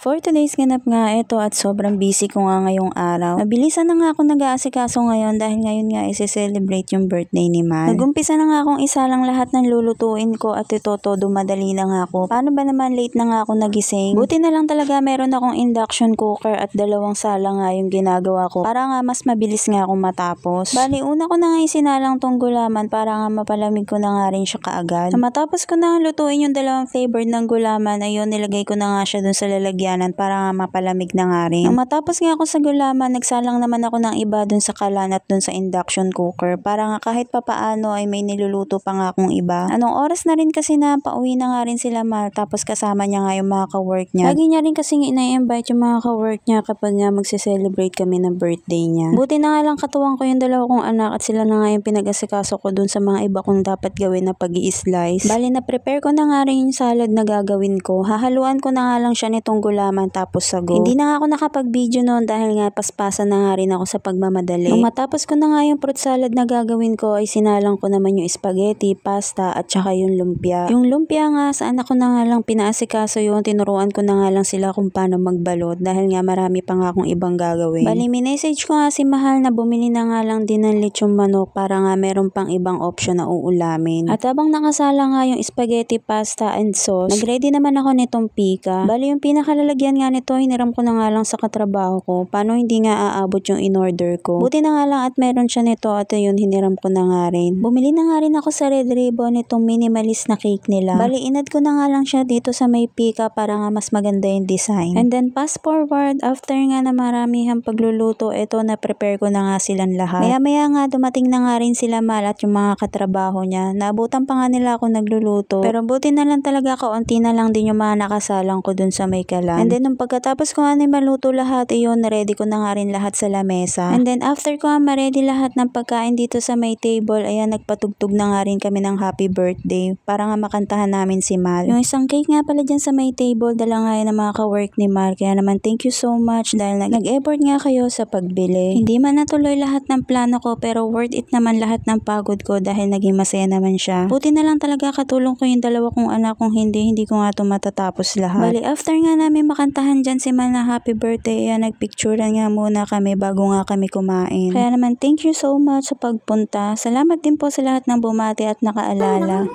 For today's ganap nga ito at sobrang busy ko nga ngayong araw. Nabilisan na nga ako nag-aasikaso ngayon dahil ngayon nga isi-celebrate yung birthday ni Mal. Nagumpisa na nga akong isa lang lahat ng lulutuin ko at ito todo madali na nga ako. Paano ba naman late na nga ako nagising? Buti na lang talaga meron akong induction cooker at 2 sala nga yung ginagawa ko para nga mas mabilis nga akong matapos. Bali una ko na nga isinalang tong gulaman para nga mapalamig ko na nga rin siya kaagad. Matapos ko na nga lutuin yung 2 flavor ng gulaman, ayun nilagay ko na nga siya dun sa lalagyan para nga mapalamig na nga rin. Nang matapos nga ako sa gulaman, nagsalang naman ako ng iba dun sa kalan at dun sa induction cooker para nga kahit papaano ay may niluluto pa nga akong iba. Anong oras na rin kasi na pauwi na nga rin sila Mal tapos kasama niya nga yung mga ka-work niya. Lagi niya rin kasing ina-invite yung mga ka-work niya kapag nga magse-celebrate kami ng birthday niya. Buti na nga lang katuwang ko yung 2 kong anak at sila na nga yung pinag-asikaso ko dun sa mga iba kong dapat gawin na pag-i-slice. Bali na-prepare ko na nga rin yung salad na gagawin ko. Hahaluan ko na nga lang siya nitong gulaman tapos sago. Hindi na nga ako nakapag-video noon dahil nga paspasan na nga rin ako sa pagmamadali. Nung matapos ko na nga yung fruit salad na gagawin ko ay sinalang ko naman yung spaghetti, pasta at saka yung lumpia. Yung lumpia nga saan ako na nga lang pinaasikaso yun, tinuruan ko na nga lang sila kung paano magbalot dahil nga marami pa nga akong ibang gagawin. Bali minessage ko nga si Mahal na bumili na nga lang din ng lechong manok para nga meron pang ibang option na uulamin. At habang nakasala nga yung spaghetti, pasta and sauce, nagready naman ako nitong pika. Bali yung pinakalalagyan nga nito, hiniram ko na nga lang sa katrabaho ko. Paano hindi nga aabot yung in-order ko? Buti na nga lang at meron siya nito at yun, hiniram ko na nga rin. Bumili na nga rin ako sa Red Ribbon nitong minimalist na cake nila. Bali, inad ko na nga lang siya dito sa may pika para nga mas maganda yung design. And then, fast forward, after nga na maramihang pagluluto, ito na prepare ko na nga silang lahat. Maya-maya nga dumating na nga rin sila Mal at yung mga katrabaho niya. Naabutan pa nga nila ako nagluluto. Pero buti na lang talaga kaunti na lang din yung mga nakasalang ko dun sa may kalan. And then, nung pagkatapos ko nga maluto lahat, iyon, ready ko na nga rin lahat sa lamesa. And then, after ko nga ma-ready lahat ng pagkain dito sa may table, ayan, nagpatugtog na nga rin kami ng happy birthday para nga makantahan namin si Mal. Yung isang cake nga pala dyan sa may table, dala nga yan ng mga ka-work ni Mal. Kaya naman, thank you so much dahil nag-effort nga kayo sa pagbili. Hindi man natuloy lahat ng plano ko, pero worth it naman lahat ng pagod ko dahil naging masaya naman siya. Buti na lang talaga katulong ko yung 2 kong anak, kung hindi ko nga ito matatapos lahat. Bali, after nga namin makantahan dyan si Mal na happy birthday, ayan, nagpicturean nga muna kami bago nga kami kumain. Kaya naman, thank you so much sa pagpunta. Salamat din po sa lahat ng bumati at nakaalala.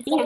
Iya.